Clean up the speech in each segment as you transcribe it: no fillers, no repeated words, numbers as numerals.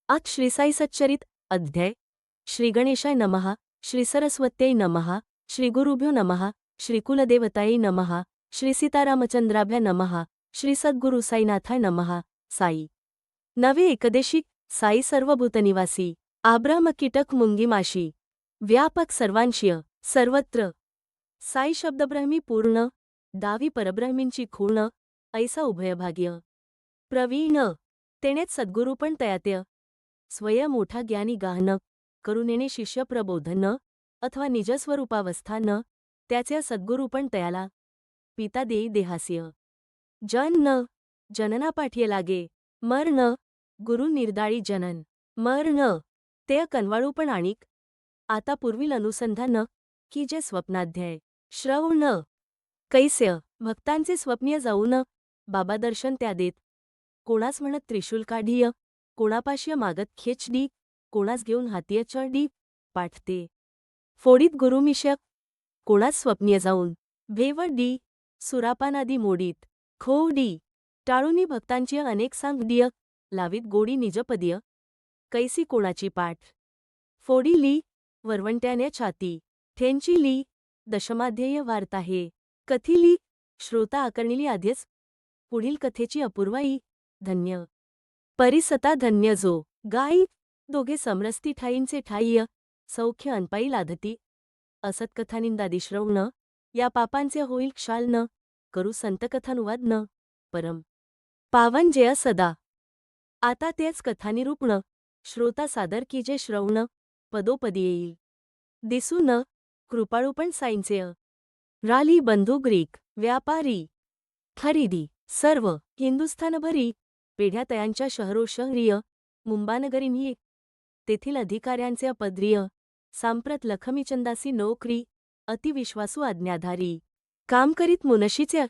आज श्री साई सच्चरित अध्याय श्री गणेशाय नमः, श्री सरस्वत्यै नमः, श्री गुरुभ्यो नमः, श्री कुलदेवतायै नमः, श्री सीतारामचंद्राभ्या नमः, श्री सद्गुरु साईनाथाय नमः. साई नवे एकदेशी. साई सर्वभूतनिवासी. आब्राम कीटक मुंगी माशी. व्यापक सर्वांशीय सर्वत्र. साई शब्दब्रह्मी पूर्ण. दावी परब्रह्मींची खूण. ऐसा उभयभाग्य प्रवीण. तेनेच सद्गुरु पण तयात्य. स्वयं मोठा ज्ञानी गाहन. करुणेने शिष्य प्रबोधन अथवा निजस्वरूपावस्थान. त्याचे सद्गुरु पण तयाला. पिता देई देहास्य. जन जननापाठीय लागे. मरण गुरु निर्दाळी जनन. मरण ते कनवाळू पण आणिक. आता पूर्वील अनुसंधान की जे स्वप्नाध्याय श्रवण. कैस्य भक्तांचे स्वप्नीय जाऊन. बाबा दर्शन त्या देत. कोणास म्हणत त्रिशूल काढीय. कोणापाशीय मागत खेचडी. कोणास घेऊन हातीय चढी. पाठते फोडीत गुरुमिशक. कोणास स्वप्नीय जाऊन भेवडी. सुरापानादी मोडीत खोडी. टाळूनी भक्तांची अनेक सांगडीय. लावीत गोडी निजपदीय. कैसी कोणाची पाठ फोडीली. वरवंट्याने छाती ठेंचिली. दशमाध्येय वार्ता हे कथिली. श्रोता आकर्णिली आधीच. पुढील कथेची अपूर्वाई. धन्य परिसता धन्य जो गाई. दोघे समरस्ती ठाईंचे ठाईय. सौख्य अनपाई लाधती. असत्कथानिंदादी श्रवण. या पापांचे होईल क्षाल न. करू संतकथानुवाद न. परम पावन जय सदा. आता तेच कथानिरूपण. श्रोता सादर की जे श्रवण. पदोपदी येईल दिसू न. कृपाळू पण साईंचे. राली बंधू ग्रीक व्यापारी. खरीदी सर्व हिंदुस्थानभरी. पेढ्या तयांच्या शहरोशहरीय. मुंबानगरींही तेथील अधिकाऱ्यांचे अपद्रिय. सांप्रत लखमीचंदासी नोकरी. अतिविश्वासू आज्ञाधारी. काम करीत मुनशीचे.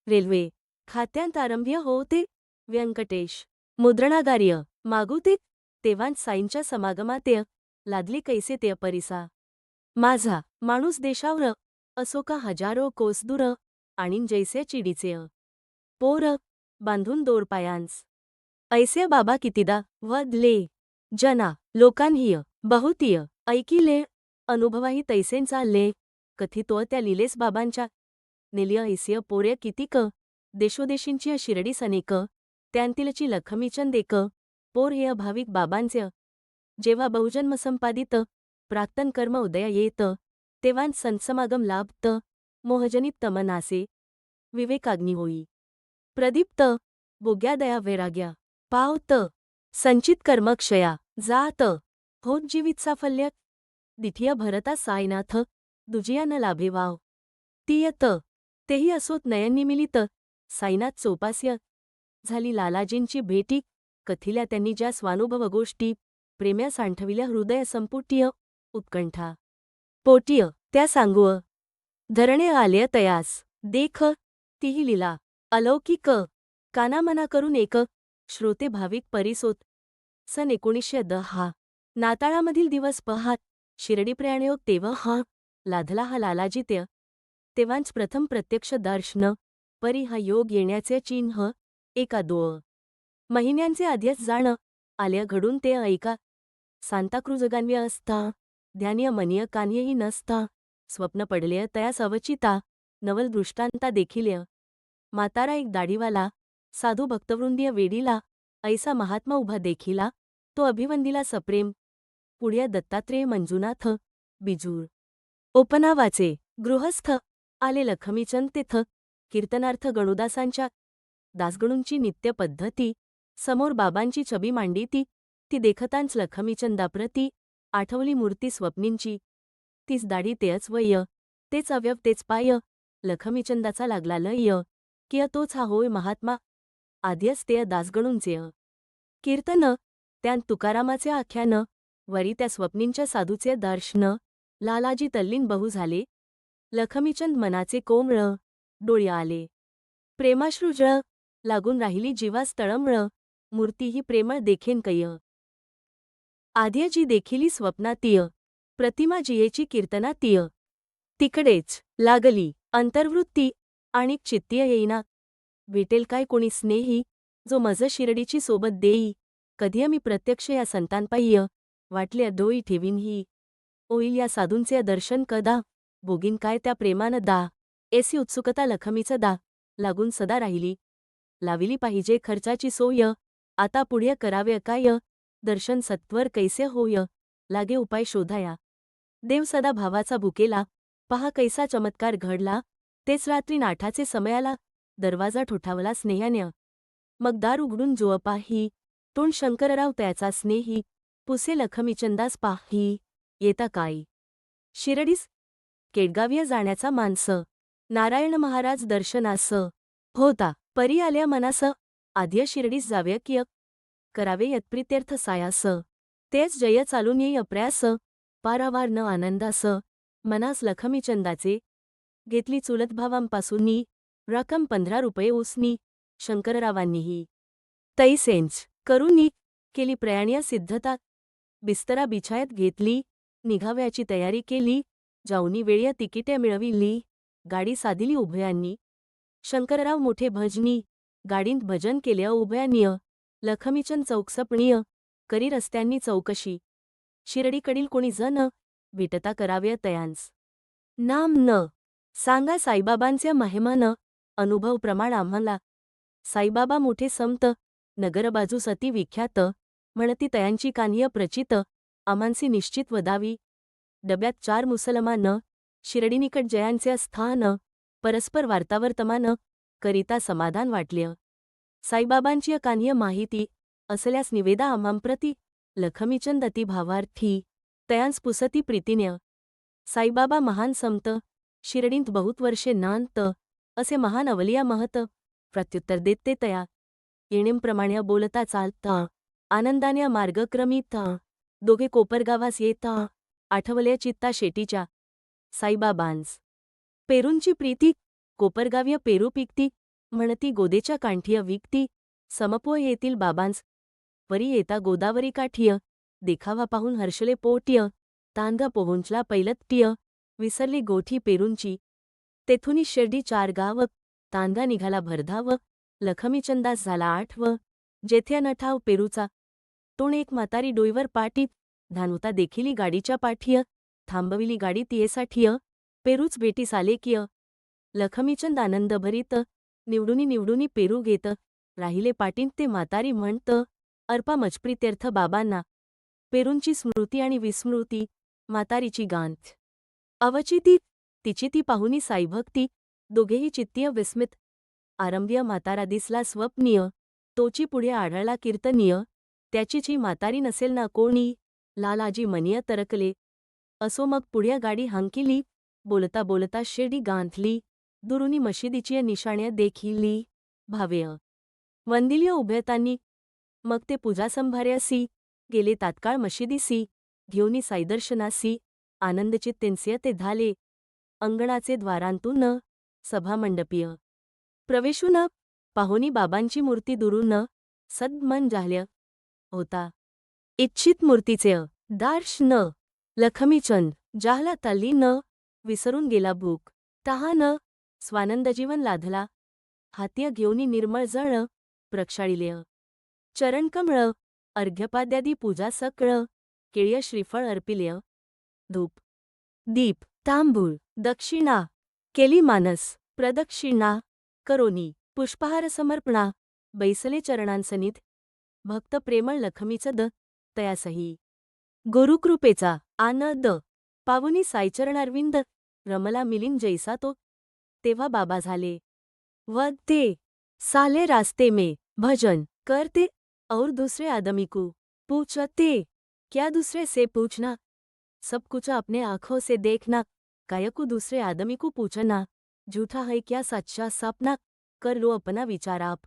रेल्वे खात्यांत आरंभ्य होते. व्यंकटेश मुद्रणागार्य मागुते. तेव्हांच साईंच्या समागमातेय. लादली कैसे ते परिसा. माझा माणूस देशावर. असो का हजारो कोस दूर. आणीन जैसे चिडीचे. पोर बांधून दोर पायांस. ऐसे बाबा कितीदा वदले. जना लोकांहीय बहुतीय ऐकिले. अनुभवाही तैसेंचा ले. कथितो त्या लिलेस बाबांच्या. नेलिय ऐसिय पोर्य कितीक. देशोदेशींची शिरडी सनेक. त्यांतीलची लखमीचंद एक. पोर हे भाविक बाबांचे. जेव्हा बहुजन्म संपादित. प्राक्तन कर्म उदया येत. तेव्हांच संतसमागम लाभत. मोहजनित तमनासे विवेकाग्नी होई प्रदीप्त. भोग्यादया वैराग्या पावत. संचित कर्मक्षया जात. होत जीवित साफल्य. दिठिय भरता साईनाथ. दुजिया न लाभे वाव. तियत तेही असोत नयननिमिलित. साईनाथ चोपास्य. झाली लालाजींची भेटी. कथिल्या त्यांनी ज्या स्वानुभव गोष्टी. प्रेम्या सांठविल्या हृदय संपुटीय. उत्कंठा पोटीय त्या सांगुअ. धरणे आलेय तयास देख. तीही लीला अलौकिक. कानामना करून एक. श्रोते भाविक परिसोत. सन 1910. नाताळामधील दिवस पहात. शिर्डी प्रयाणयोग तेव्हा लाधला हा लालाजित्य. तेव्हांच प्रथम प्रत्यक्ष दर्शन. परी हा योग येण्याचे चिन्ह. एका 2 महिन्यांचे आधीच जाणं. आल्या घडून ते ऐका. सांताक्रुजगान्व्य असता. ध्यानीय मनीय कान्यही नसता. स्वप्न पडलेय तयास अवचिता. नवल दृष्टांता देखीलय. म्हातारा एक दाढीवाला. साधू भक्तवृंदीय वेडीला. ऐसा महात्मा उभा देखिला. तो अभिवंदिला सप्रेम. पुढ्या दत्तात्रेय मंजुनाथ. बिजूर ओपनावाचे गृहस्थ. आले लखमीचंद तेथ. कीर्तनार्थ गणुदासांच्या. दासगणूंची नित्य पद्धती. समोर बाबांची छबी मांडीती. ती देखतांच लखमीचंदाप्रती. आठवली मूर्ती स्वप्नींची. तीच दाढी तेच वय. तेच अवयव तेच पाय. लखमीचंदाचा लागला लय. किय तोच हा होय महात्मा. आद्यच तेय दासगणूंचे. कीर्तन त्यां तुकारामाचे आख्यान. वरी त्या स्वप्नींच्या साधूचे दर्शन. लालाजी तल्लीन बहु झाले. लखमीचंद मनाचे कोमळ. डोळी आले प्रेमाश्रुजळ. लागून राहिली जीवास तळमळ. मूर्तीही प्रेमळ देखेन कैय. आद्यजी देखिली स्वप्नातीय. प्रतिमा जियेची कीर्तनातीय. तिकडेच लागली अंतर्वृत्ती. आणिक चित्तीय येईना. भेटेल काय कोणी स्नेही. जो मज शिरडीची सोबत देई. कधी आम्ही प्रत्यक्ष या संतांपाय्य वाटल्या डोई ठेवीन ही होईल या साधूंचे दर्शन कदा बोगीन काय त्या प्रेमानं दा एसी उत्सुकता लखमीचं दा लागून सदा राहिली लाविली पाहिजे खर्चाची सोय आता पुढे करावे काय दर्शन सत्वर कैसे होय लागे उपाय शोधाया देव सदा भावाचा भुकेला पहा कैसा चमत्कार घडला तेच रात्री 8चे समयाला दरवाजा ठोठावला स्नेहाने मग दार उघडून जो पाही तोंड शंकरराव त्याचा स्नेही पुसे लखमीचंदास पाही येता काय शिरडीस केडगाव्य जाण्याचा मानस नारायण महाराज दर्शनास होता परी आल्या मनास आद्य शिरडीस जाव्य किय करावे यत्प्रित्यर्थ सायास तेच जय चालून येई अप्रयास पारावार न आनंदास मनास लखमीचंदाचे घेतली चुलत भावांपासूननी रक्कम 15 रुपये उसनी शंकररावांनीही तैसेंच करूनी केली प्रयाणीय सिद्धता बिस्तरा बिछायत घेतली निघाव्याची तयारी केली जाऊनी वेळीय तिकिटे मिळविली गाडी साधिली उभयांनी शंकरराव मोठे भजनी गाडींत भजन केले उभयांनीय लखमीचंद चौकसपणीय करी रस्त्यांनी चौकशी शिरडीकडील कोणी जन भेटता कराव्य तयांस नाम न सांगा साईबाबांचे महिमान अनुभव प्रमाण आम्हाला साईबाबा मोठे संत नगरबाजूस अति विख्यात म्हणती तयांची कान्य प्रचित आमांसी निश्चित वदावी डब्यात 4 मुसलमान शिरडीनिकट जयांचे स्थान परस्पर वार्तावर्तमान करिता समाधान वाटले साईबाबांची कान्य माहिती असल्यास निवेदा आम्हांप्रती लखमीचंद अति भावार्थी तयांस पुसती प्रीतिन्य साईबाबा महान संत शिरडींत बहुत वर्षे नांत असे महान अवलिया महत प्रत्युत्तर देत ते तया येणेंप्रमाणे बोलता चालता आनंदाने मार्गक्रमिता दोघे कोपरगावास येता आठवले चित्ता शेटीच्या साईबाबांस पेरूंची प्रीती कोपरगाव्य पेरू पिकती म्हणती गोदेच्या कांठीय विकती समपोय येतील बाबांस परी येता गोदावरी काठीय देखावा पाहून हर्षले पोट्य तांगा पोहोंचला पैलत्य विसरली गोठी पेरूंची तेथुनी शिर्डी 4 गाव तांगा निघाला भरधाव लखमीचंदास झाला 8 जेथे नठाव पेरूचा तोण एक म्हातारी डोईवर पाटीत धानुता देखिली गाडीच्या पाठीय थांबविली गाडी तियेसाठीय पेरूच भेटीस आले किय लखमीचंद आनंदभरीत निवडुनी पेरू घेत राहिले पाटींत ते म्हातारी म्हणत अर्पा मजप्रीत्यर्थ बाबांना पेरूंची स्मृती आणि विस्मृती म्हातारीची गांथ अवचिती तिची ती पाहुनी साईभक्ती दोघेही चित्तीय विस्मित आरंभ्य म्हातारा दिसला स्वप्नीय तोची पुढे आढळला कीर्तनीय त्याचीची म्हातारी नसेल ना कोणी लालाजी मनीय तरकले असो मग पुढ्या गाडी हांकिली बोलता बोलता शिर्डी गांथली दुरुनी मशिदीची निशाण्य देखिली भावेय वंदिल्य उभयतांनी मग ते पूजा संभार्यासी गेले तात्काळ मशिदीसी घेऊनी साईदर्शनासी आनंदचित्तेंस्य ते धाले अंगणाचे द्वारांतून सभामंडपीय प्रवेशून पाहोनी बाबांची मूर्ती दुरून सद्मन जाहल्या होता इच्छित मूर्तीचे दार्शन लखमीचंद जाहला तल्ली न विसरून गेला भूक तहान स्वानंदजीवन लाधला हात्य घेऊनी निर्मळ जळ प्रक्षाळिलेय चरणकमळ अर्घ्यपाद्यादी पूजा सकळ केळ्य श्रीफळ अर्पिलेय धूप दीप तांबूळ दक्षिणा केली मानस प्रदक्षिणा करोनी पुष्पहार समर्पणा बैसले चरणांसनीत भक्त प्रेमळ लखमीचंद तयासही गुरुकृपेचा आनंद पावुनी साईचरणारविंद रमला मिलिंद जैसा तो तेव्हा बाबा झाले वद ते साले रास्ते में भजन करते और दूसरे आदमी को पूछते क्या दूसरे से पूछना सब कुछ अपने आँखों से देखना कायकु दूसरे आदमी को पूछना झूठा है क्या सच्चा सपना कर लो अपना विचार आप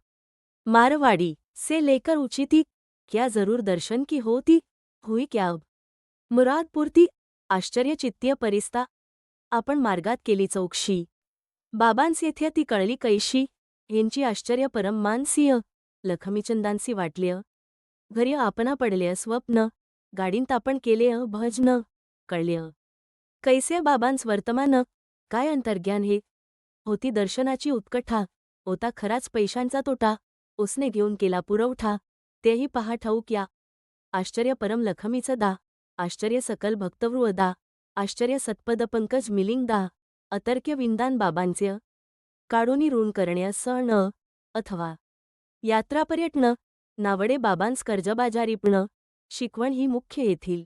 मारवाड़ी से लेकर उचिती क्या जरूर दर्शन की होती हुई क्या अब मुरादपुरती आश्चर्यचित्तीय परिस्ता आपण मार्गात केली चौकशी बाबांस येथे ती कळली कैशी हेंची आश्चर्य परम मानसीय लखमीचंदांसी वाटलेय घरी आपणा पडलेय स्वप्न गाडींत आपण केलेय भजन कळलेय कैसे बाबांस वर्तमान काय अंतर्ज्ञान हे होती दर्शनाची उत्कठा होता खराच पैशांचा तोटा उसने घेऊन केला पुरवठा तेही पहा ठाऊक या. आश्चर्य परम लखमीचं दा, आश्चर्य सकल भक्तवृ दा, आश्चर्य सत्पद पंकज मिलिंग दा, अतर्क्य विंदान बाबांचे काढोनी ऋण करण्या सण अथवा यात्रापर्यटन नावडे बाबांस कर्जबाजारीपण शिकवण ही मुख्य येथील.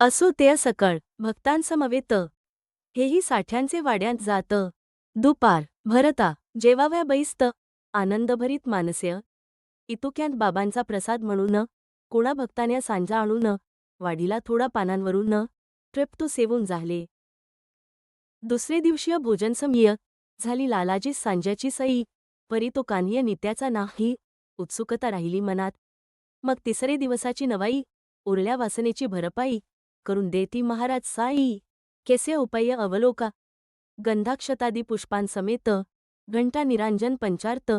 असो ते सकळ भक्तांसमवेत हेही साठ्यांचे वाड्यांत जात. दुपार भरता जेवाव्या बैस्त आनंदभरीत मानस्य इतुक्यांत बाबांचा प्रसाद म्हणून कोणा भक्ताने सांजा आणून वाढीला थोडा पानांवरून तृप्त सेवून झाले. दुसरे दिवशीय भोजनसमयी झाली लालाजी सांज्याची सई, परी तो कान्ह्य नित्याचा नाही उत्सुकता राहिली मनात. मग तिसरे दिवसाची नवाई उरल्या वासनेची भरपाई करून देती महाराज साई. केस्य उपाय अवलोका गंधाक्षतादी पुष्पांसमेत घंटा निरांजन पंचार्थ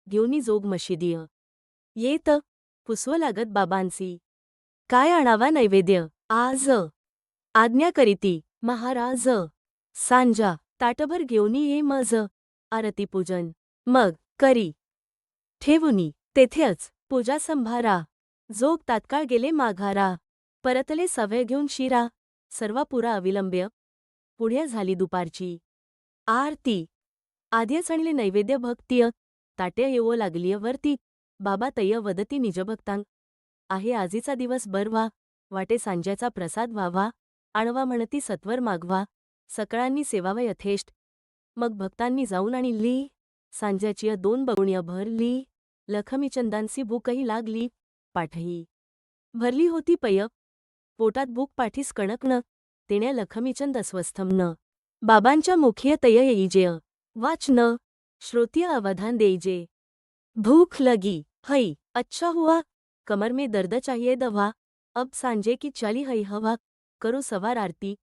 घेऊनी जोग मशिदीय येत पुसव लागत बाबांसी. काय आणावा नैवेद्य आज आज्ञा करीती महाराज. सांजा ताटभर घेऊनी ये मज आरती पूजन मग करी ठेवुनी तेथेच पूजा संभारा. जोग तात्काळ गेले माघारा. परतले सवय घेऊन शिरा सर्वा पुरा अविलंब्य. पुढे झाली दुपारची आरती. आध्यच आणले नैवेद्य भक्तीय ताटे येवो लागलीय वरती. बाबा तय्य वदती निजभक्तांग आहे आजीचा दिवस बरवा. वाटे सांज्याचा प्रसाद व्हावा आणवा म्हणती सत्वर मागवा. सकळांनी सेवाव यथेष्ट. मग भक्तांनी जाऊन आणली सांज्याची 2 बगुण्य भरली. लखमीचंदांसी भूकही लागली पाठही भरली होती पय. पोटात भूक पाठीस कणकन तेण्या लखमीचंद अस्वस्थमन. बाबांच्या मुखीय तय येईजे वाचन श्रोतीय अवधान देईजे. भूख लगी हई अच्छा हुआ कमर में दर्द चाहिए दवा. अब सांजे की चाली हई हवा करो सवार आरती.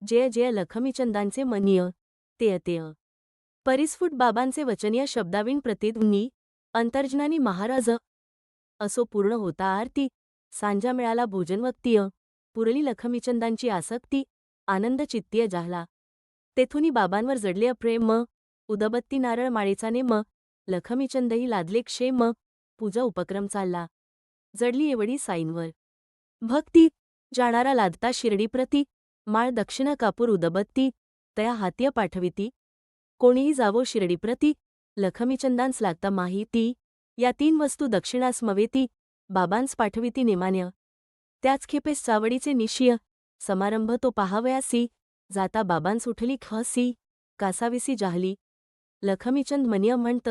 जय जय लखमीचंदांचे मनीय तेय परिस्फुट बाबांचे वचनीय शब्दाविण प्रतिध्वनी अंतर्जनानी महाराज. असो पूर्ण होता आरती. सांजा मिळाला भोजनवक्तीय पुरली लखमीचंदांची आसक्ती. आनंद चित्तीय झाला. तेथुनी बाबांवर जडले अप्रेम. उदबत्ती नारळ माळेचा नेम लखमीचंदही लादले क्षेम. पूजा उपक्रम चालला. जडली एवढी साईंवर भक्ती. जाणारा लादता शिर्डीप्रती. माळ दक्षिण कापूर उदबत्ती तया हातीय पाठविती. कोणीही जावो शिर्डीप्रती लखमीचंदांस लागता माहिती. या 3 वस्तू दक्षिणास मवेती बाबांस पाठविती नेमान्य. त्याच खेपेस चावडीचे निशिय समारंभ तो पाहावयासी. जाता बाबांस उठली खसी कासाविसी जाहली. लखमीचंद मनिय म्हणत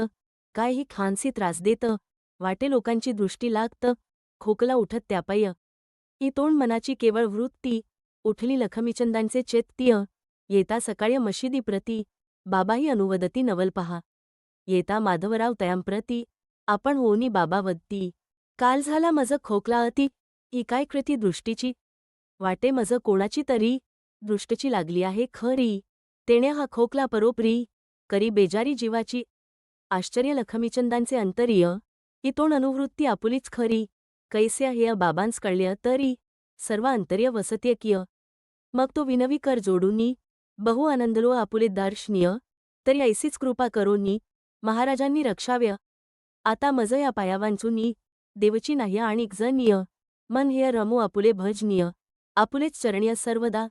काय ही खानसी त्रास देत. वाटे लोकांची दृष्टी लागत खोकला उठत त्यापय. ही तोंड मनाची केवळ वृत्ती. उठली लखमीचंदांचे चेत्तीय येता सकाळी मशिदी प्रती. बाबाही अनुवदती नवल पहा. येता माधवराव तयांप्रती आपण होनी बाबा वदती. काल झाला मज खोकला अति ही काय कृती दृष्टीची. वाटे मज कोणाची तरी दृष्टची लागली आहे खरी. तेण्या हा खोकला परोपरी करी बेजारी जीवाची. आश्चर्य लखमीचंदांचे अंतरीय ही तोंड अनुवृत्ती आपुलीच खरी. कैस्य हेय बाबांस कळल्या तरी सर्व अंतर्य वसत्य किय. मग तो विनवी कर जोडूनी बहु आनंदलो आपुले दर्शनीय. तरी ऐसीच कृपा करोनी महाराजांनी रक्षाव्य. आता मज या पायावांचुनी देवची नाही आणिक जनीय. मन हेय रमू आपुले भजनीय आपुलेच चरणीय सर्वदा.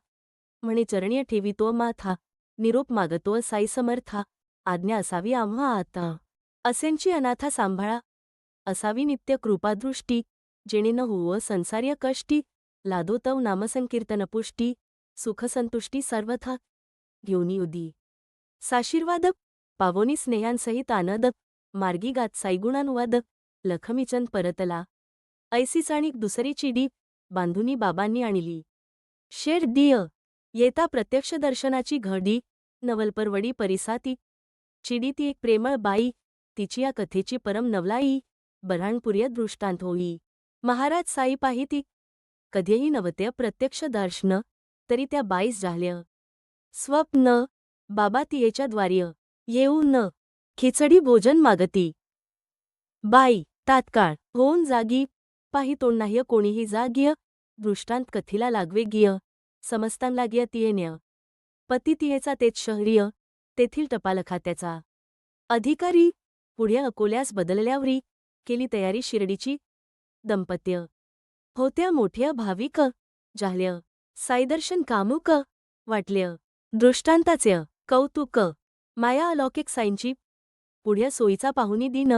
म्हणे चरणीय ठेवितो माथा निरोप मागतो साई समर्था. आज्ञा असावी आम्हा आता असेंची अनाथा सांभाळा. असावी नित्य कृपादृष्टी जेणे न होव संसार्य कष्टी. लादो तव नामसंकीर्तन पुष्टी सुखसंतुष्टी सर्वथा. घेऊनी उदी साशीर्वाद पावोनी स्नेहांसहित आनद. मार्गी गात साईगुणानुवाद लखमीचंद परतला. ऐसीच आणिक दुसरी चिडी बांधुनी बाबांनी आणली. शेर दिय येता प्रत्यक्ष दर्शनाची घडी नवलपरवडी परिसाती. चिडी ती एक प्रेमळ बाई तिची या कथेची परम नवलाई. बऱ्हाणपुर्य दृष्टांत होई. महाराज साई पाहिती कधीही नवत्य प्रत्यक्ष दर्शन तरी त्या बाईस झाल्या. स्वप्न बाबा तियेच्या द्वार्य येऊन खिचडी भोजन मागती. बाई तात्काळ होऊन जागी. पाही तोंड नाह्य कोणीही जाग्य. दृष्टांत कथीला लागवे गिय समस्तां लाग्य तियेन्य. पती तियेचा तेच शहरीय तेथील टपाल खात्याचा अधिकारी. पुढे अकोल्यास बदलल्यावरी केली तयारी शिर्डीची. दंपत्य होत्या मोठ्या भाविक जाहल्य साईदर्शन कामुक वाटल्य दृष्टांताचे कौतुक माया अलौकिक साईंची पुढ्या सोयीचा पाहुणी दिन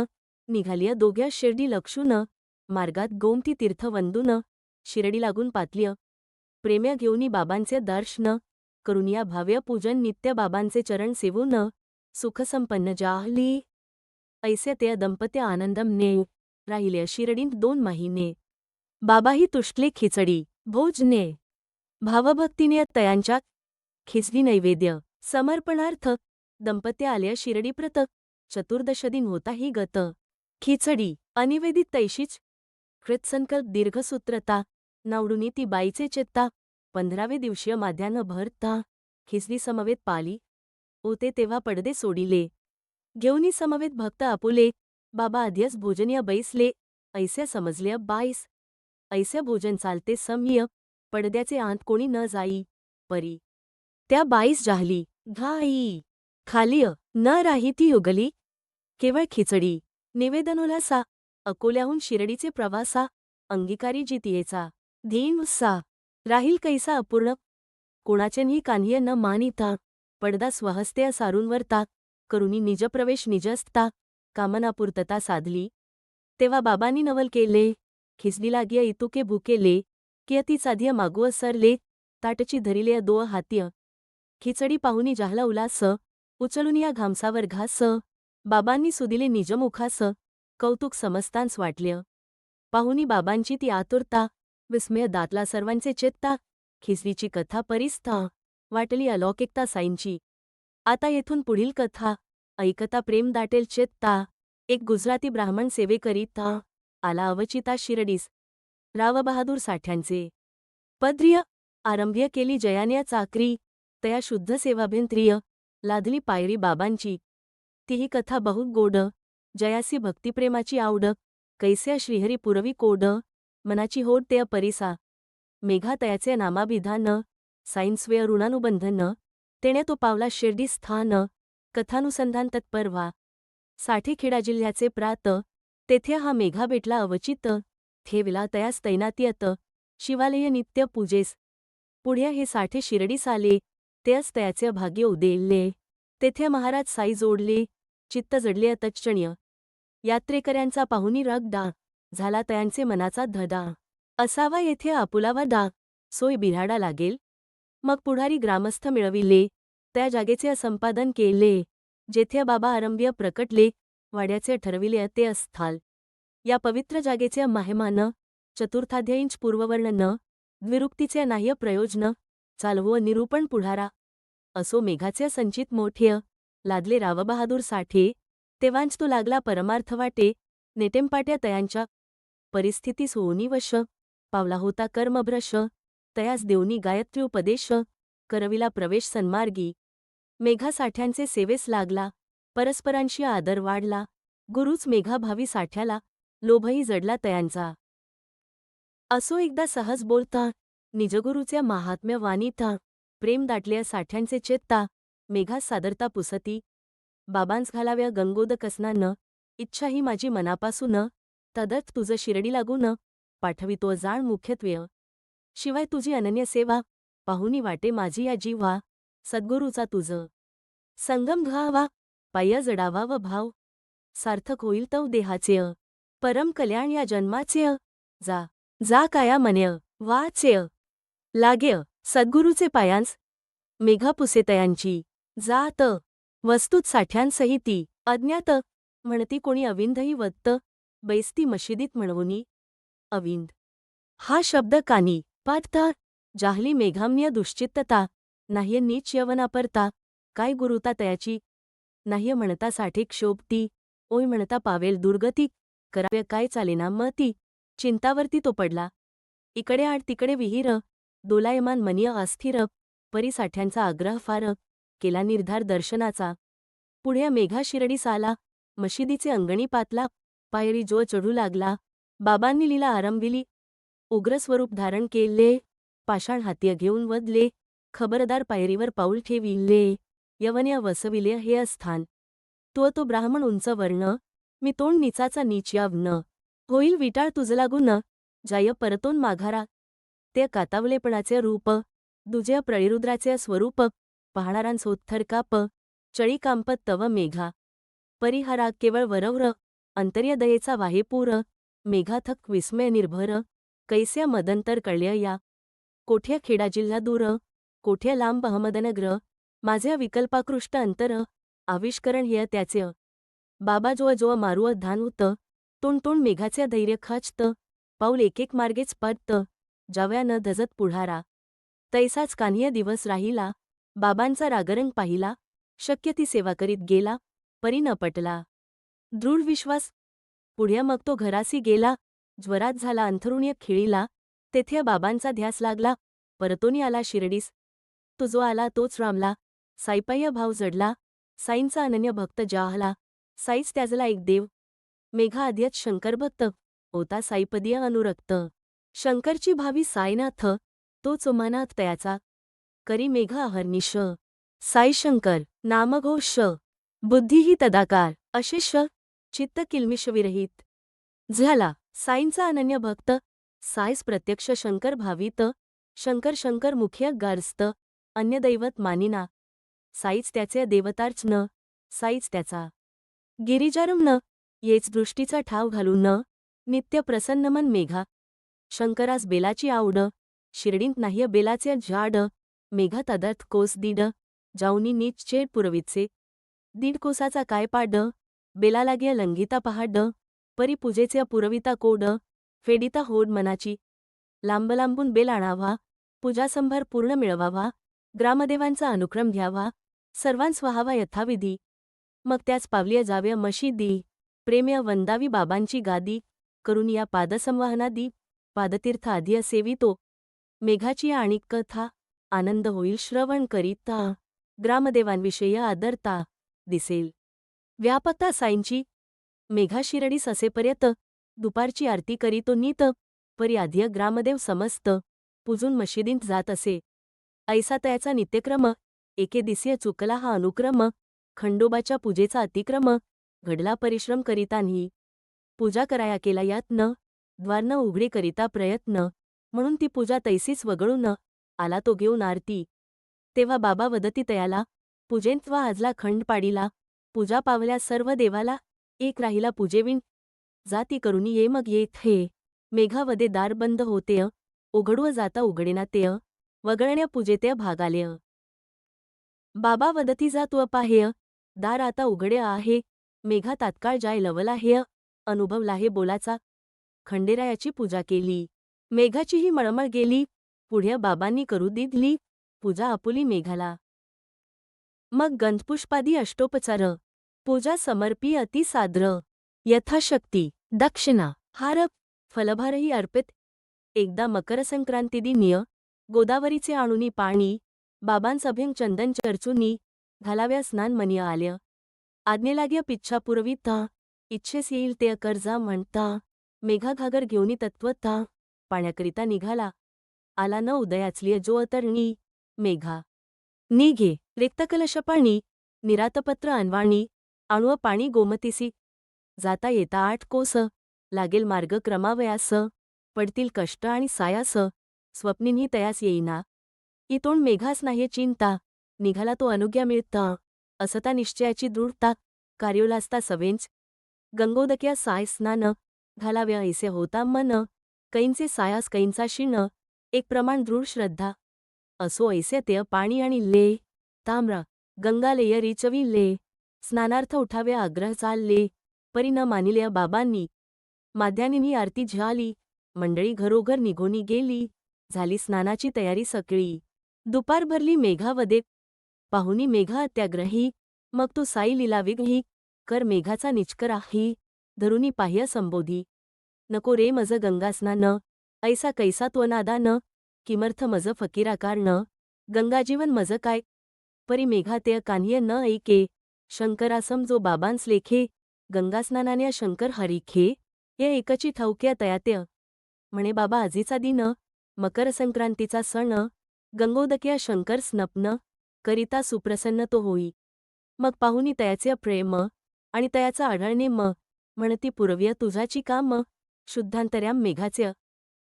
निघालिय दोघ्या शिर्डी लक्षून मार्गात गोमती तीर्थ वंदून शिरडी लागून पातल्य प्रेम्या घेऊनी बाबांचे दर्शन करून या भाव्य पूजन नित्य बाबांचे चरण सेवून सुखसंपन्न जाहली ऐसे ते दंपत्य आनंदम ने राहिले शिरडीत 2 महिने बाबाही तुष्टले खिचडी भोजने भावभक्तीने तयांच्या खिचडी नैवेद्य समर्पणार्थ दंपत्य आल्या शिरडीप्रत चतुर्दश दिन होता ही गत खिचडी अनिवेदित तैशीच कृतसंकल्प दीर्घसूत्रता नावडुनी ती बाईचे चित्ता 15वे दिवशीय माध्यानं भरता खिचडी समवेत पाली ओते तेव्हा पडदे सोडिले घेऊनी समवेत भक्त आपुले बाबा आद्यस भोजनीय बैसले ऐसे समजले बाईस ऐसे भोजन चालते सम्य पडद्याचे आंत कोणी न जाई परी त्या बाईस जाहली घाई खालिय न राही ती उगली केवळ खिचडी निवेदनोलासा अकोल्याहून शिरडीचे प्रवासा अंगीकारी जितियेचा धीन उत्साह राहील कैसा अपूर्ण कोणाचेही कान्ह्य न मानिता पडदा स्वहस्ते सारूनवरता करुनी निजप्रवेश निजस्ता कामनापूर्तता साधली तेव्हा बाबांनी नवल केले खिचडी लागिय इतुके भुकेले की अति साध्य मागू असरले ताटची धरिले दो हात्य खिचडी पाहुनी जाहला उलास उचलून या घामसावर घास बाबांनी सुदिले निजमुखास कौतुक समस्तांस वाटल्य पाहुनी बाबांची ती आतुरता विस्मय दातला सर्वांचे चित्ता खिचडीची कथा परिस्था वाटली अलौकिकता साईंची आता येथून पुढील कथा ऐकता प्रेम दाटेल चित्ता एक गुजराती ब्राह्मण सेवेकरिता आला अवचिता शिरडीस रावबहादूर साठ्यांचे पद्रिय आरंभ्य केली जयान्या चाकरी तया शुद्ध सेवाभिंत्रिय लादली पायरी बाबांची तीही कथा बहुत गोड जयासी भक्तिप्रेमाची आवड कैस्या श्रीहरी पुरवी कोड मनाची होड तेय परिसा मेघा तयाचे नामाभिधान साईंस्वे ऋणानुबंधन तेणे तो पावला शिर्डी स्थान कथानुसंधान तत्परवा साठेखेडा जिल्ह्याचे प्रात तेथे हा मेघा भेटला अवचित ठेविला तयास तैनातियत शिवालय नित्य पूजेस पुढे हे साठे शिरडीस आले तेच तयाचे भाग्य उदेलले तेथे महाराज साई जोडले चित्त जडले अतच्चण्य यात्रेकऱ्यांचा पाहुणी रगडा झाला तयांचे मनाचा धडा असावा येथे आपुलावा दा सोय बिऱ्हाडा लागेल मग पुढारी ग्रामस्थ मिळविले त्या जागेचे संपादन केले जेथे बाबा आरंभ्य प्रकटले वाड्याचे ठरविले ते अस्थाल या पवित्र जागेचे महिमान चतुर्थाध्यायींच पूर्ववर्णन द्विरुक्तीचे नाह्य प्रयोजन चालवो निरूपण पुढारा असो मेघाचे संचित मोठ्य लादले रावबहादूर साठे तेव्हांच तो लागला परमार्थ वाटे नेटेमपाट्या तयांच्या परिस्थितीस होऊनी वश पावला होता कर्मभ्रश तयास देवनी गायत्री उपदेश करविला प्रवेश सन्मार्गी मेघा साठ्यांचे सेवेस लागला परस्परांशी आदर वाढला गुरुच मेघाभावी साठ्याला लोभही जडला तयांचा असो एकदा सहज बोलता निजगुरुच्या महात्म्य वानिता प्रेम दाटल्या साठ्यांचे चेत्ता मेघास सादरता पुसती बाबांस घालाव्या गंगोदकस्नान इच्छा ही माझी मनापासून तदर्थ तुझं शिरडी लागून पाठवितो जाण मुख्यत्वे शिवाय तुझी अनन्य सेवा पाहुनी वाटे माझी या जीवा सद्गुरूचा तुझ संगम घ्यावा पाय जडावा व भाव सार्थक होईल तव देहाचे परम कल्याण या जन्माचे जा जा काया मन्य वाचे लागे सद्गुरूचे पायांस मेघा पुसे तयांची जात वस्तूत साठ्यांसहिती अज्ञात म्हणती कोणी अविंदही वत्त बैसती मशिदीत म्हणवुनी अविंद हा शब्द कानी पाठता जाहली मेघाम्य दुश्चित्तता नाह्य नीच यवनापरता काय गुरुता तयाची नाह्य म्हणता साठे क्षोभती ओय म्हणता पावेल दुर्गती कराव्य काय चालेना मती चिंतावरती तो पडला इकडे आड तिकडे विहीर दोलायमान मनीय अस्थिर परी साठ्यांचा आग्रह फार केला निर्धार दर्शनाचा पुढे मेघा शिरडीस आला मशिदीचे अंगणी पातला पायरी जो चढू लागला बाबांनी लीला आरंभिली उग्र स्वरूप धारण केले पाषाण हात्य घेऊन वदले खबरदार पायरीवर पाऊल ठेविले यवन्य वसविले हे अस्थान तो ब्राह्मण उंच वर्ण मी तोंड नीचाचा नीच यावनं होईल विटाळ तुझ लागून जाय परतोन माघारा. ते कातावलेपणाचे रूप दुजे प्रळिरुद्राचे स्वरूप पाहणारांसोत्थर काप चळी कांपत तव मेघा. परिहारा केवळ वरव्र अंतर्य दयेचा वाहेपूर मेघाथक विस्मय निर्भर कैस्य मदंतर कळ्य या. कोठ्या खेडा जिल्हा दूर कोठ्या लांब अहमदनग्र माझे विकल्पाकृष्ट अंतर आविष्करण हेय त्याचे. बाबा जोअ जोअ मारुअ धान उत तोंड तोंड मेघाचे धैर्य खाचत पाऊल एक मार्गेच पडत जाव्या न धजत पुढारा. तैसाच कान्ह्य दिवस राहिला बाबांचा रागरंग पाहिला शक्य ती सेवा करीत गेला परी न पटला. दृढ विश्वास पुढ्या मग तो घरासी गेला ज्वरात झाला अंथरुण्य खिळीला तेथे बाबांचा ध्यास लागला परतोनी आला शिरडीस. तो जो आला तोच रामला साईपाय्य भाव जडला साईंचा अनन्य भक्त जाहला साईच त्याजला एक देव. मेघा आद्यत शंकर भक्त होता साईपदीय अनुरक्त शंकरची भावी साईनाथ तो चोमानाथ तयाचा करी मेघा अहर्निश. साई शंकर नामघोष बुद्धीही तदाकार अशेष चित्त किलमिषविरहित झाला साईंचा अनन्य भक्त. साईस प्रत्यक्ष शंकर भावित शंकर शंकर मुख्य गारस्त अन्य दैवत मानिना. साईच त्याचे देवतार्च न साईच त्याचा गिरिजारम न येच दृष्टीचा ठाव घालून न नित्य प्रसन्नमन मेघा. शंकरास बेलाची आवड शिरडींत नाह्य बेलाचे झाड मेघा तदर्थ कोस दीड जाऊनी नीच चेड पुरवितसे. दीड कोसाचा काय पाड बेला लाग्या लंगिता पहाड परी पूजेचे पुरविता कोड फेडिता होड मनाची. लांब लांबून बेल आणावा पूजासंभार पूर्ण मिळवावा ग्रामदेवांचा अनुक्रम घ्यावा सर्वांस व्हावा यथाविधी. मग त्याच पावलीय जाव्य मशिदी प्रेम्य वंदावी बाबांची गादी करून या पादसंवाहनादी पादतीर्थ आधिय सेवितो. मेघाची आणिक कथा आनंद होईल श्रवण करीता ग्रामदेवांविषयी आदरता दिसेल. व्यापकता साईंची मेघा शिरडीस असेपर्यंत दुपारची आरती करीतो नीत परी आधिय ग्रामदेव समस्त पूजून मशिदींत जात असे. ऐसा तयाचा नित्यक्रम एके दिवशीय चुकला हा अनुक्रम खंडोबाच्या पूजेचा अतिक्रम घडला परिश्रम करितांही. पूजा कराया केला यातन द्वारन उघडी करिता प्रयत्न म्हणून ती पूजा तैसीच वगळून आला तो घेऊन आरती. तेव्हा बाबा वदती तयाला पूजेंत्वा आजला खंड पाडीला पूजा पावल्या सर्व देवाला एक राहिला पूजेविण जाती करुनी ये मग येत हे. मेघा वदे दार बंद होतेय उघडव जाता उघडेना तेय वगळण्या पूजेतेय भागालेय. बाबा वदती जा तू अपाहेय दार आता उघडे आहे मेघा तात्काळ जाय लवला हेय अनुभवला हे बोलाचा. खंडेरायाची पूजा केली मेघाचीही मळमळ गेली पुढ्या बाबांनी करू दिधली पूजा आपुली मेघाला. मग गंधपुष्पादी अष्टोपचार पूजा समर्पी अति साद्र यथाशक्ती दक्षिणा हार फलभारही अर्पित. एकदा मकरसंक्रांतिदिनीय गोदावरीचे आणुनी पाणी बाबांसभ्यंग चंदन चर्चुनी घालाव्या स्नान मनिय आल्या. आज्ञेलाग्य पिच्छा पुरविता इच्छेस येईल ते कर्जा म्हणता मेघा घागर घेऊनी तत्वता पाण्याकरिता निघाला. आला न उदयाचलिय जो अतरणी मेघा निघे रिक्तकलश पाणी निरातपत्र अनवाणी आणुव पाणी गोमतीसी. जाता येता 8 कोस लागेल मार्ग क्रमावयास पडतील कष्ट आणि सायास स्वप्नींही तयास येईना. इतोंड मेघास नाह्ये चिंता निघाला तो अनुज्ञा मिळता असता निश्चयाची दृढता कार्योलास्ता सवेंच. गंगोदक्या साय स्नान घालाव्या ऐसे होता मन कैंचे सायास कैंचा शिण एक प्रमाण दृढ श्रद्धा. असो ऐसे तेय पाणी आणि ले ताम्र गंगालेय रिचवी ले स्नानार्थ उठाव्या आग्रह चालले परी न मानिल्या बाबांनी. माध्यानीही आरती झाली मंडळी घरोघर निघोनी गेली झाली स्नानाची तयारी सकळी. दुपार भरली मेघावदे पाहुनी मेघा अत्याग्रही मग तो साई लिलाविग्ही कर मेघाचा निचकराही धरुनी पाह्य संबोधी. नको रे मज गंगास्नान ऐसा कैसा त्वनादा न किमर्थ मज फकीराकार न गंगाजीवन मज काय. परी मेघा तेय कान्ह्य न ऐके शंकरासम जो बाबांस लेखे गंगास्नानान्या शंकर हरिखे हे एकची ठाऊक्या तयात्य. म्हणे बाबा आजीचा दिन मकरसंक्रांतीचा सण गंगोदक्या शंकर स्नपन करिता सुप्रसन्न तो होई. मग पाहुनी तयाचे प्रेम आणि तयाचा आढळणे म्हणती पुरव्य तुझाची काम शुद्धांतर्याम मेघाचे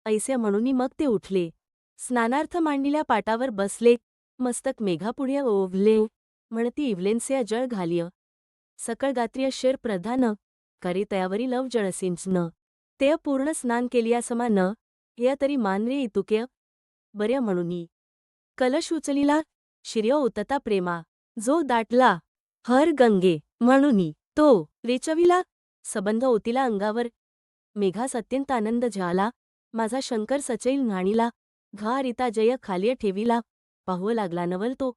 ऐसे म्हणूनी मग ते उठले. स्नानार्थ मांडलेल्या पाटावर बसले. मस्तक मेघापुढे ओवले. म्हणती इवलेनसे जळ घालिय. सकळ गात्रिय शेर प्रधान. करे तयावरी लव जळसिंचन. तेय पूर्ण स्नान केलिया समान. या तरी मान रे इतुके. बर्या म्हणूनी. कलश उचलिला. शिर्य उतता प्रेमा. जो दाटला. हर गंगे. म्हणूनी. तो रेचविला. सबंध ओतिला अंगावर. मेघास अत्यंत आनंद झाला. माझा शंकर सचैल न्हाणीला. घा रिता जय खालिय ठेविला. पाहू लागला नवल तो.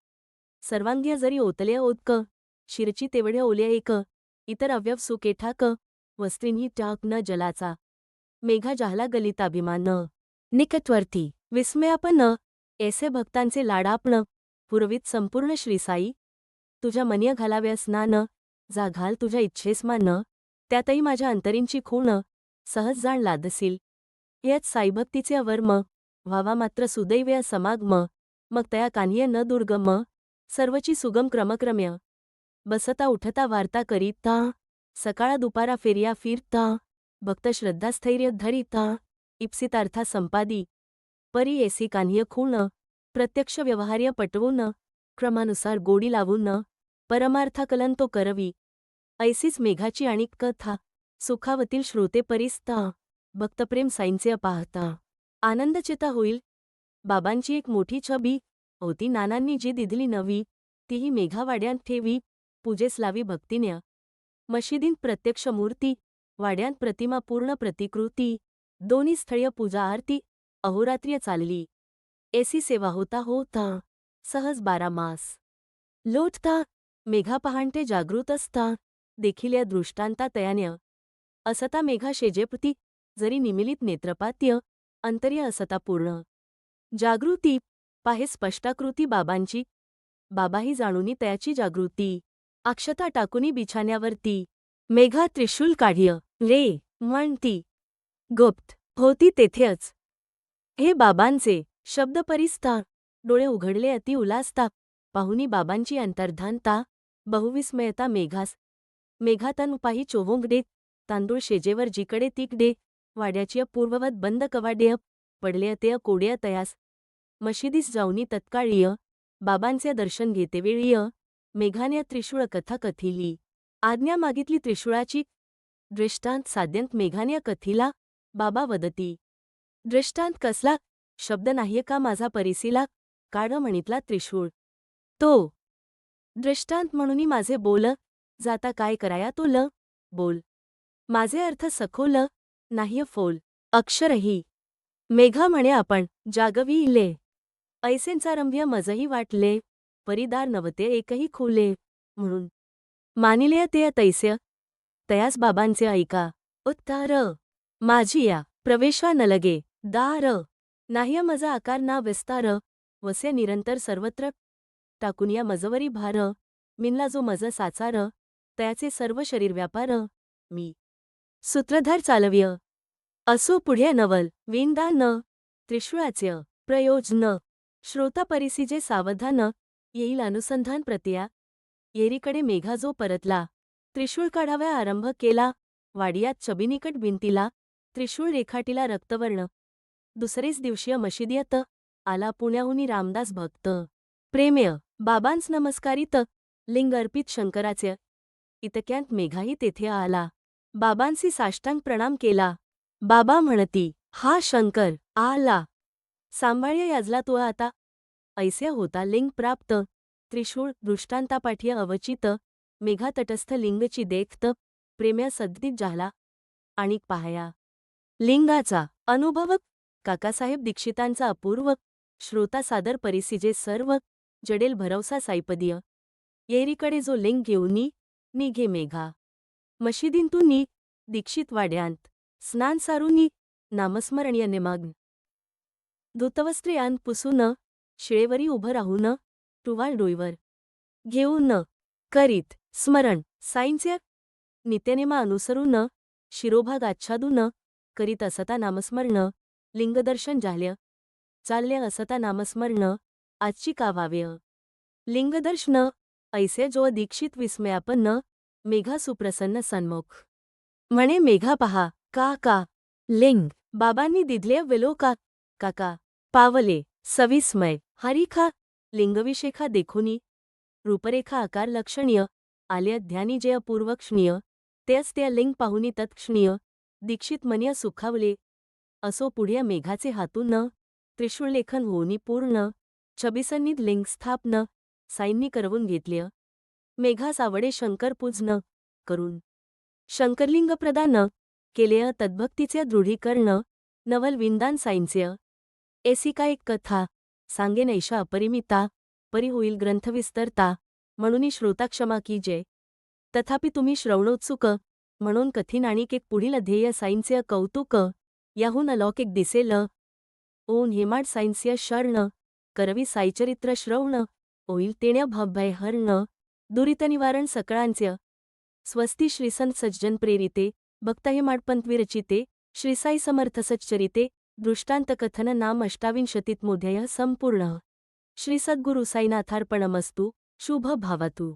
सर्वांग्य जरी ओतले ओतक. शिरची तेवढे ओल्या एक. इतर अवयव सुकेठाक. वस्त्रींही टाक न जलाचा. मेघा जाहला गलिताभिमान. निकटवर्ती. विस्मयापन. ऐसे भक्तांचे लाडापण. पुरवित संपूर्ण श्रीसाई. तुझ्या मनिय घालाव्या स्नान. जा घाल तुझ्या इच्छेस मान. त्यातही माझ्या अंतरींची खूण. सहज जाण लादसील. यात साईभक्तीचे अवर्म. व्हावा मात्र सुदैव्य समागम. मग तया कान्हिय न दुर्गम. सर्वची सुगम क्रमक्रम्य. बसता उठता वार्ता करीता. सकाळा दुपारा फेरिया फिरता. भक्त श्रद्धास्थैर्य धरिता. इप्सितार्था संपादी. परी ऐसी कान्हिय खूण. प्रत्यक्ष व्यवहार्य पटवून. क्रमानुसार गोडी लावून. परमार्थाकलन तो करवी. ऐसीच मेघाची आणिक कथा. सुखावतील श्रोते परिस्ता. भक्तप्रेम साईंचे पाहता. आनंदचिता होईल. बाबांची एक मोठी छबी होती नानांनी जी दिधली नवी. तीही मेघावाड्यांत ठेवी. पूजेस लावी भक्तिन्य. मशिदींत प्रत्यक्ष मूर्ती. वाड्यांत प्रतिमा पूर्ण प्रतिकृती. दोन्ही स्थळीय पूजा आरती. अहोरात्रिय चालली. ऐसी सेवा होता होता. सहज 12 मास. लोटता. मेघा पहाटे जागृत असता. देखील या दृष्टांता तयान्य. असता मेघा शेजेपती. जरी निमिलित नेत्रपात्य. अंतर्य असता पूर्ण. जागृती. पाहे स्पष्टाकृती बाबांची. बाबाही जाणूनी तयाची जागृती. अक्षता टाकुनी बिछाण्यावरती. मेघा त्रिशूल काढिय रे म्हणती. गुप्त होती तेथेच. हे बाबांचे शब्द परिस्ता. डोळे उघडले अति उलासता. पाहुनी बाबांची अंतर्धानता. बहुविस्मयता मेघास. मेघातन पाही चोवोंगडे. तांदूळ शेजेवर जिकडे तिकडे. वाड्याची पूर्ववत बंद कवाडेय. पडले ते कोड्या तयास. मशिदीस जाऊनी तत्काळीय. बाबांचे दर्शन घेतेवेळीय. मेघाने त्रिशूळ कथा कथिली. आज्ञा मागितली त्रिशूळाची. दृष्टांत साध्यंत मेघाने कथिला. बाबा वदती. दृष्टांत कसला. शब्द नाहीये का माझा परिसीला. काढ म्हणितला त्रिशूळ. तो दृष्टांत म्हणूनी माझे बोल. जाता काय कराया तो ल. बोल. माझे अर्थ सखोल. नाह्य फोल. अक्षरही. मेघा म्हणे आपण जागवी इले. ऐसेंचारंभ्य मजही वाटले. परिदार नवते एकही खुले. म्हणून मानिले ते तैस्य. तयास बाबांचे ऐका. उत्तार. माझी या प्रवेशा न लगे. दार. नाह्य मजा आकार ना विस्तार. वसे निरंतर सर्वत्र. टाकून या मजवरी भार. मिनला जो मज साचार. तयाचे सर्व शरीर व्यापार. मी सूत्रधार चालव्य. असो पुढे नवल. विंदा न. त्रिशूळाच्य प्रयोजन. श्रोता परिसीजे सावधान. येईल अनुसंधान प्रत्या. येरीकडे मेघा जो परतला. त्रिशूळ काढाव्या आरंभ केला. वाडियात छबिनिकट भिंतीला. त्रिशूळ रेखाटीला रक्तवर्ण. दुसरेच दिवशीय मशिदियत. आला पुण्याहुनी रामदास भक्त. प्रेम्य. बाबांस नमस्कारित. लिंग अर्पित शंकराचे. इतक्यांत मेघाही तेथे आला. बाबांसी साष्टांग प्रणाम केला. बाबा म्हणती. हा शंकर आला. सांभाळ्य याजला तो आता. ऐसे होता लिंग प्राप्त. त्रिशूळ दृष्टांतापाठीय अवचित. मेघा तटस्थ लिंगची देखत. प्रेम्या सद्दीत झाला. आणिक पाहया. लिंगाचा अनुभव. काकासाहेब दीक्षितांचा अपूर्व. श्रोता सादर परिसीजे सर्व. जडेल भरवसा साईपदीय. येरीकडे जो लिंग घेऊनी. निघे मेघा. मशिदींतून नी. दीक्षित वाड्यांत. स्नान सारूनी. नामस्मरणीय निमग्न. धुतवस्त्रे आन पुसून. शिळेवरी उभं राहून. टुवाल डोईवर घेऊन. करीत स्मरण साईंचे. नित्यनेमा अनुसरून. शिरोभाग आच्छादून. करीत असता नामस्मरण. लिंगदर्शन झाल्य. चालले असता नामस्मरण. आजची का व्हाव्य. लिंगदर्शन. ऐसे जो दीक्षित विस्मयापन्न. मेघा सुप्रसन्न सन्मुख. म्हणे मेघा पहा. का लिंग बाबांनी दिधले वेलो का काका पावले सविस्मय हरिखा लिंगविशेखा देखुनी रूपरेखा आकार लक्षणीय आले ध्यानी जे अपूर्वक्षणीय तेच त्या लिंग पाहुनी तत्क्षणीय दीक्षित मनिय सुखावले असो पुढ्या मेघाचे हातून न त्रिशूळ लेखन होनी पूर्ण छबिसन्नीत लिंग स्थापन साईंनी करवून घेतल्या मेघास आवडे शंकर पूजन करून शंकरलिंग प्रदान केलेय तद्भक्तीचे दृढीकरण नवल विंदान साईंचे एसिका एक कथा सांगेन ऐशा अपरिमिता परी होईल ग्रंथविस्तरता म्हणून श्रोता क्षमा कीजे तथापि तुम्ही श्रवणोत्सुक म्हणून कठीण आणि एक पुढील ध्येय साईंचे कौतुक याहून अलौकिक दिसेल ओन हेमाड साईंस्य शरण करवी साईचरित्र श्रवण होईल तेण्या भभय हरण दुरित निवारण सकळांचे स्वस्ती श्रीसंत सज्जन प्रेरिते भक्त हेमाडपंत विरचिते श्रीसाई समर्थ सच्चरिते दृष्टांत कथन नाम 88 मोध्याय संपूर्ण श्री सद्गुरु साईनाथार्पणमस्तु शुभ भावतु।